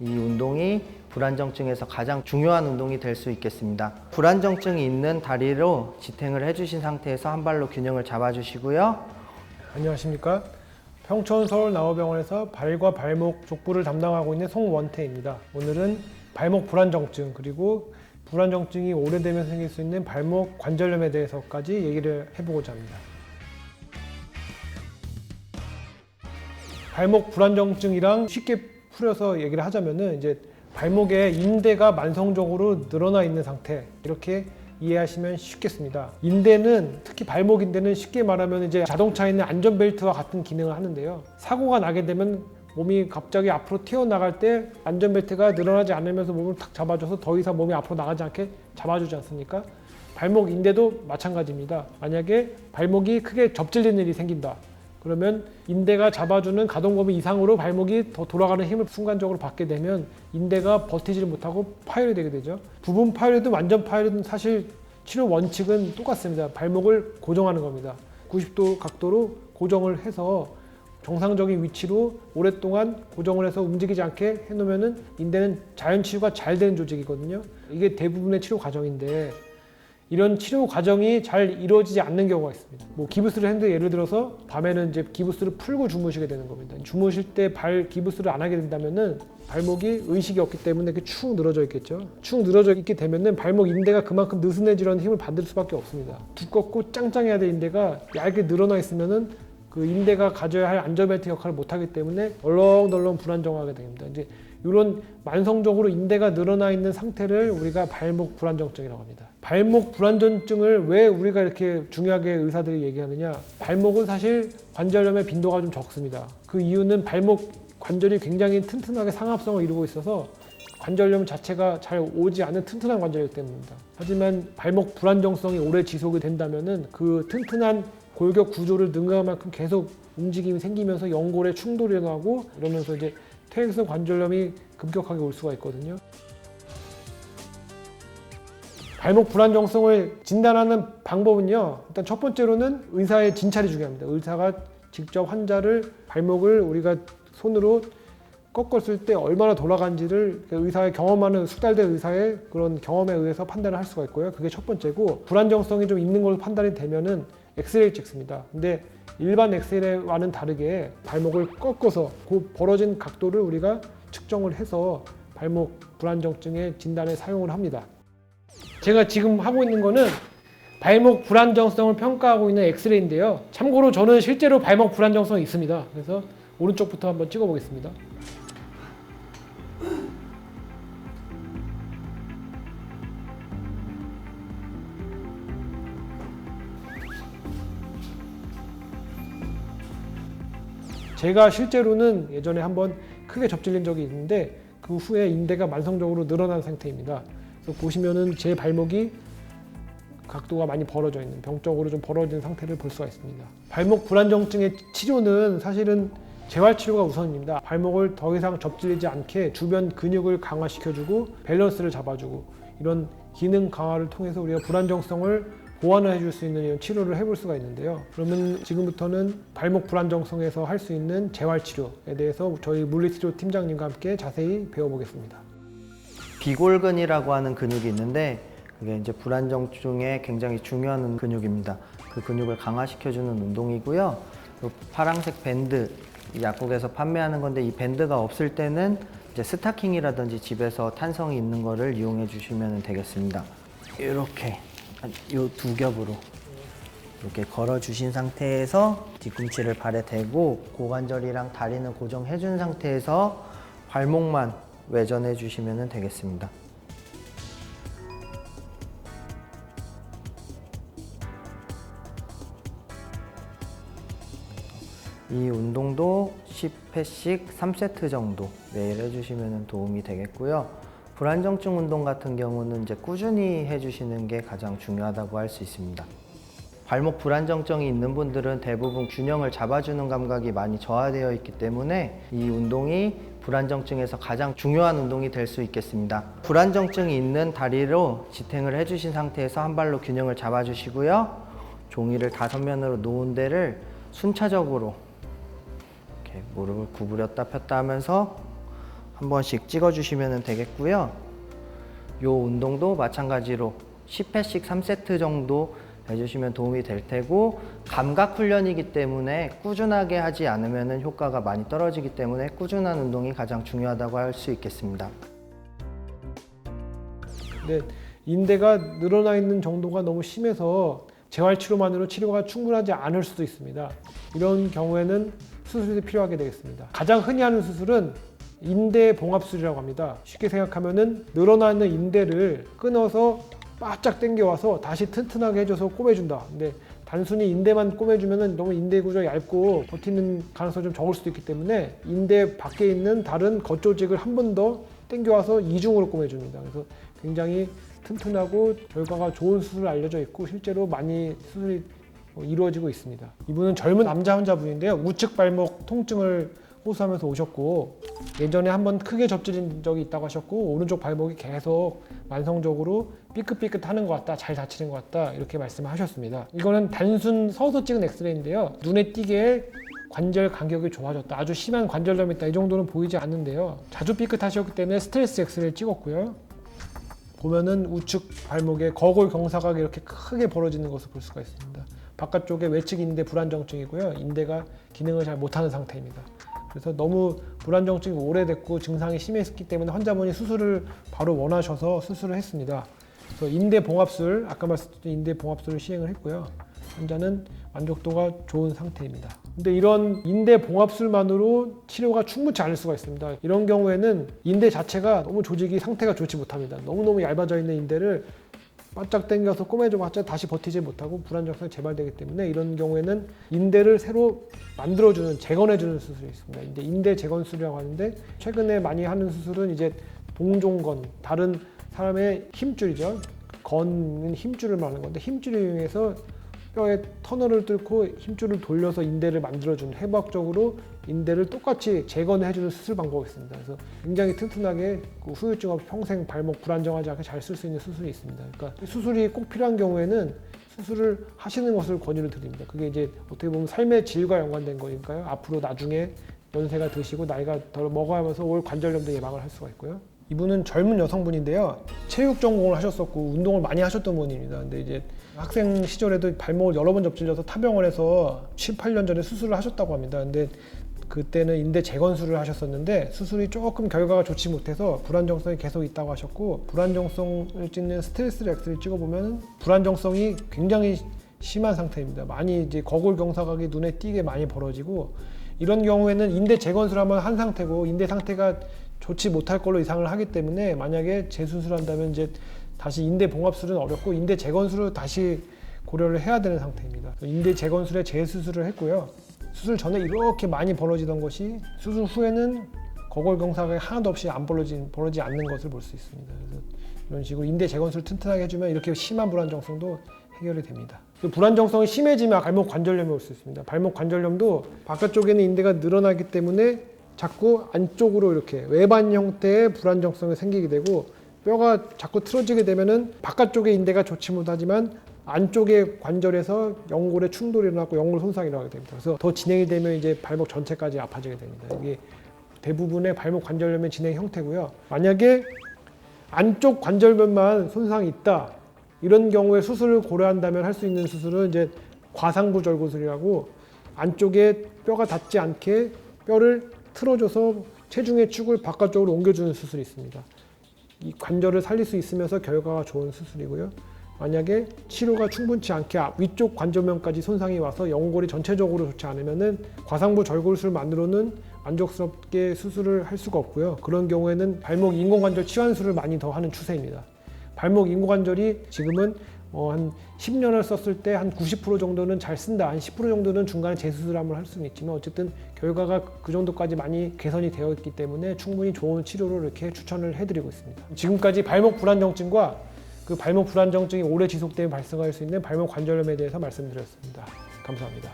이 운동이 불안정증에서 가장 중요한 운동이 될 수 있겠습니다. 불안정증이 있는 다리로 지탱을 해주신 상태에서 한 발로 균형을 잡아주시고요. 안녕하십니까. 평촌 서울나우병원에서 발과 발목 족부를 담당하고 있는 송원태입니다. 오늘은 발목 불안정증 그리고 불안정증이 오래되면 생길 수 있는 발목 관절염에 대해서까지 얘기를 해보고자 합니다. 발목 불안정증이랑 쉽게 풀어서 얘기를 하자면은 이제 발목에 인대가 만성적으로 늘어나 있는 상태, 이렇게 이해하시면 쉽겠습니다. 인대는, 특히 발목 인대는 쉽게 말하면 이제 자동차에 있는 안전벨트와 같은 기능을 하는데요. 사고가 나게 되면 몸이 갑자기 앞으로 튀어나갈 때 안전벨트가 늘어나지 않으면서 몸을 탁 잡아줘서 더 이상 몸이 앞으로 나가지 않게 잡아주지 않습니까? 발목 인대도 마찬가지입니다. 만약에 발목이 크게 접질리는 일이 생긴다. 그러면 인대가 잡아주는 가동 범위 이상으로 발목이 더 돌아가는 힘을 순간적으로 받게 되면 인대가 버티지를 못하고 파열이 되게 되죠. 부분 파열이든 완전 파열이든 사실 치료 원칙은 똑같습니다. 발목을 고정하는 겁니다. 90도 각도로 고정을 해서 정상적인 위치로 오랫동안 고정을 해서 움직이지 않게 해놓으면 인대는 자연 치유가 잘 되는 조직이거든요. 이게 대부분의 치료 과정인데 이런 치료 과정이 잘 이루어지지 않는 경우가 있습니다. 기부스를 했는데 예를 들어서 밤에는 이제 기부스를 풀고 주무시게 되는 겁니다. 주무실 때 기부스를 안 하게 된다면은 발목이 의식이 없기 때문에 이렇게 축 늘어져 있겠죠. 축 늘어져 있게 되면은 발목 인대가 그만큼 느슨해지려는 힘을 받을 수밖에 없습니다. 두껍고 짱짱해야 될 인대가 얇게 늘어나 있으면은 그 인대가 가져야 할 안전벨트 역할을 못하기 때문에 덜렁덜렁 불안정하게 됩니다. 이제 이런 만성적으로 인대가 늘어나 있는 상태를 우리가 발목 불안정증이라고 합니다. 발목 불안정증을 왜 우리가 이렇게 중요하게 의사들이 얘기하느냐? 발목은 사실 관절염의 빈도가 좀 적습니다. 그 이유는 발목 관절이 굉장히 튼튼하게 상합성을 이루고 있어서 관절염 자체가 잘 오지 않는 튼튼한 관절이기 때문입니다. 하지만 발목 불안정성이 오래 지속이 된다면은 그 튼튼한 골격 구조를 능가할 만큼 계속 움직임이 생기면서 연골에 충돌이 일어나고 이러면서 이제 퇴행성 관절염이 급격하게 올 수가 있거든요. 발목 불안정성을 진단하는 방법은요. 일단 첫 번째로는 의사의 진찰이 중요합니다. 의사가 직접 환자를 발목을 우리가 손으로 꺾었을 때 얼마나 돌아간지를 의사의 경험하는 숙달된 의사의 그런 경험에 의해서 판단을 할 수가 있고요. 그게 첫 번째고, 불안정성이 좀 있는 걸로 판단이 되면은 엑스레이를 찍습니다. 근데 일반 엑스레이와는 다르게 발목을 꺾어서 그 벌어진 각도를 우리가 측정을 해서 발목 불안정증의 진단에 사용을 합니다. 제가 지금 하고 있는 거는 발목 불안정성을 평가하고 있는 엑스레이인데요. 참고로 저는 실제로 발목 불안정성이 있습니다. 그래서 오른쪽부터 한번 찍어 보겠습니다. 제가 실제로는 예전에 한번 크게 접질린 적이 있는데 그 후에 인대가 만성적으로 늘어난 상태입니다. 그래서 보시면은 제 발목이 각도가 많이 벌어져 있는, 병적으로 좀 벌어진 상태를 볼 수가 있습니다. 발목 불안정증의 치료는 사실은 재활치료가 우선입니다. 발목을 더 이상 접질리지 않게 주변 근육을 강화시켜주고 밸런스를 잡아주고 이런 기능 강화를 통해서 우리가 불안정성을 보완을 해줄 수 있는 이런 치료를 해볼 수가 있는데요. 그러면 지금부터는 발목 불안정성에서 할 수 있는 재활치료에 대해서 저희 물리치료 팀장님과 함께 자세히 배워보겠습니다. 비골근이라고 하는 근육이 있는데 그게 이제 불안정증에 굉장히 중요한 근육입니다. 그 근육을 강화시켜주는 운동이고요. 파란색 밴드, 약국에서 판매하는 건데 이 밴드가 없을 때는 이제 스타킹이라든지 집에서 탄성이 있는 거를 이용해 주시면 되겠습니다. 이렇게 이 두 겹으로 이렇게 걸어 주신 상태에서 뒤꿈치를 발에 대고 고관절이랑 다리는 고정해 준 상태에서 발목만 외전해 주시면 되겠습니다. 이 운동도 10회씩 3세트 정도 매일 해주시면 도움이 되겠고요. 불안정증 운동 같은 경우는 이제 꾸준히 해주시는 게 가장 중요하다고 할 수 있습니다. 발목 불안정증이 있는 분들은 대부분 균형을 잡아주는 감각이 많이 저하되어 있기 때문에 이 운동이 불안정증에서 가장 중요한 운동이 될 수 있겠습니다. 불안정증이 있는 다리로 지탱을 해주신 상태에서 한 발로 균형을 잡아주시고요. 종이를 5면으로 놓은 데를 순차적으로 이렇게 무릎을 구부렸다 폈다 하면서 한 번씩 찍어주시면 되겠고요. 요 운동도 마찬가지로 10회씩 3세트 정도 해주시면 도움이 될 테고, 감각 훈련이기 때문에 꾸준하게 하지 않으면 효과가 많이 떨어지기 때문에 꾸준한 운동이 가장 중요하다고 할 수 있겠습니다. 네, 인대가 늘어나 있는 정도가 너무 심해서 재활치료만으로 치료가 충분하지 않을 수도 있습니다. 이런 경우에는 수술이 필요하게 되겠습니다. 가장 흔히 하는 수술은 인대 봉합술이라고 합니다. 쉽게 생각하면은 늘어나 있는 인대를 끊어서 바짝 당겨와서 다시 튼튼하게 해줘서 꼬매준다. 근데 단순히 인대만 꼬매주면 너무 인대 구조가 얇고 버티는 가능성이 좀 적을 수도 있기 때문에 인대 밖에 있는 다른 겉조직을 한 번 더 당겨와서 이중으로 꼬매줍니다. 그래서 굉장히 튼튼하고 결과가 좋은 수술로 알려져 있고 실제로 많이 수술이 이루어지고 있습니다. 이분은 젊은 남자 환자분인데요. 우측 발목 통증을 호소하면서 오셨고, 예전에 한번 크게 접질린 적이 있다고 하셨고, 오른쪽 발목이 계속 만성적으로 삐끗삐끗하는 것 같다, 잘 다치는 것 같다, 이렇게 말씀하셨습니다. 이거는 단순 서서 찍은 엑스레이인데요. 눈에 띄게 관절 간격이 좋아졌다, 아주 심한 관절염이 있다, 이 정도는 보이지 않는데요. 자주 삐끗하셨기 때문에 스트레스 엑스레이를 찍었고요. 보면은 우측 발목에 거골 경사각이 이렇게 크게 벌어지는 것을 볼 수가 있습니다. 바깥쪽에 외측 인대 불안정증이고요. 인대가 기능을 잘 못하는 상태입니다. 그래서 너무 불안정증이 오래됐고 증상이 심했기 때문에 환자분이 수술을 바로 원하셔서 수술을 했습니다. 그래서 인대 봉합술, 아까 말씀드린 인대 봉합술을 시행을 했고요. 환자는 만족도가 좋은 상태입니다. 근데 이런 인대 봉합술만으로 치료가 충분치 않을 수가 있습니다. 이런 경우에는 인대 자체가 너무 조직이 상태가 좋지 못합니다. 너무너무 얇아져 있는 인대를 바짝 당겨서 꼬매줘봤자 다시 버티지 못하고 불안정성이 재발되기 때문에 이런 경우에는 인대를 새로 만들어주는, 재건해주는 수술이 있습니다. 인대 재건술이라고 하는데, 최근에 많이 하는 수술은 이제 동종건, 다른 사람의 힘줄이죠. 건은 힘줄을 말하는 건데, 힘줄을 이용해서 뼈에 터널을 뚫고 힘줄을 돌려서 인대를 만들어주는, 해부학적으로 인대를 똑같이 재건해주는 수술 방법이 있습니다. 그래서 굉장히 튼튼하게 후유증 없이 평생 발목 불안정하지 않게 잘 쓸 수 있는 수술이 있습니다. 그러니까 수술이 꼭 필요한 경우에는 수술을 하시는 것을 권유를 드립니다. 그게 이제 어떻게 보면 삶의 질과 연관된 거니까요. 앞으로 나중에 연세가 드시고 나이가 더 먹어가면서 올 관절염도 예방을 할 수가 있고요. 이분은 젊은 여성분인데요. 체육 전공을 하셨었고 운동을 많이 하셨던 분입니다. 근데 이제 학생 시절에도 발목을 여러 번 접질려서 타병원에서 7, 8년 전에 수술을 하셨다고 합니다. 근데 그때는 인대 재건술을 하셨었는데 수술이 조금 결과가 좋지 못해서 불안정성이 계속 있다고 하셨고, 불안정성을 찍는 스트레스 엑스를 찍어보면 불안정성이 굉장히 심한 상태입니다. 많이 이제 거골 경사각이 눈에 띄게 많이 벌어지고, 이런 경우에는 인대 재건술하면 한 상태고 인대 상태가 좋지 못할 걸로 이상을 하기 때문에 만약에 재수술한다면 이제 다시 인대 봉합술은 어렵고 인대 재건술을 다시 고려를 해야 되는 상태입니다. 인대 재건술에 재수술을 했고요. 수술 전에 이렇게 많이 벌어지던 것이 수술 후에는 거골 경사각이 하나도 없이 벌어지지 않는 것을 볼 수 있습니다. 그래서 이런 식으로 인대 재건술을 튼튼하게 해주면 이렇게 심한 불안정성도 해결이 됩니다. 불안정성이 심해지면 발목 관절염이 올 수 있습니다. 발목 관절염도 바깥쪽에는 인대가 늘어나기 때문에 자꾸 안쪽으로 이렇게 외반 형태의 불안정성이 생기게 되고, 뼈가 자꾸 틀어지게 되면은 바깥쪽의 인대가 좋지 못하지만 안쪽의 관절에서 연골에 충돌이 일어나고 연골 손상이 일어나게 됩니다. 그래서 더 진행이 되면 이제 발목 전체까지 아파지게 됩니다. 이게 대부분의 발목 관절염의 진행 형태고요. 만약에 안쪽 관절면만 손상이 있다, 이런 경우에 수술을 고려한다면 할 수 있는 수술은 이제 과상부 절구술이라고, 안쪽에 뼈가 닿지 않게 뼈를 틀어줘서 체중의 축을 바깥쪽으로 옮겨주는 수술이 있습니다. 이 관절을 살릴 수 있으면서 결과가 좋은 수술이고요. 만약에 치료가 충분치 않게 위쪽 관절면까지 손상이 와서 연골이 전체적으로 좋지 않으면은 과상부 절골술만으로는 만족스럽게 수술을 할 수가 없고요. 그런 경우에는 발목 인공관절 치환술을 많이 더 하는 추세입니다. 발목 인공관절이 지금은 한 10년을 썼을 때 한 90% 정도는 잘 쓴다, 한 10% 정도는 중간에 재수술 한번 할 수는 있지만 어쨌든 결과가 그 정도까지 많이 개선이 되어 있기 때문에 충분히 좋은 치료를 이렇게 추천을 해드리고 있습니다. 지금까지 발목 불안정증과 그 발목 불안정증이 오래 지속되면 발생할 수 있는 발목 관절염에 대해서 말씀드렸습니다. 감사합니다.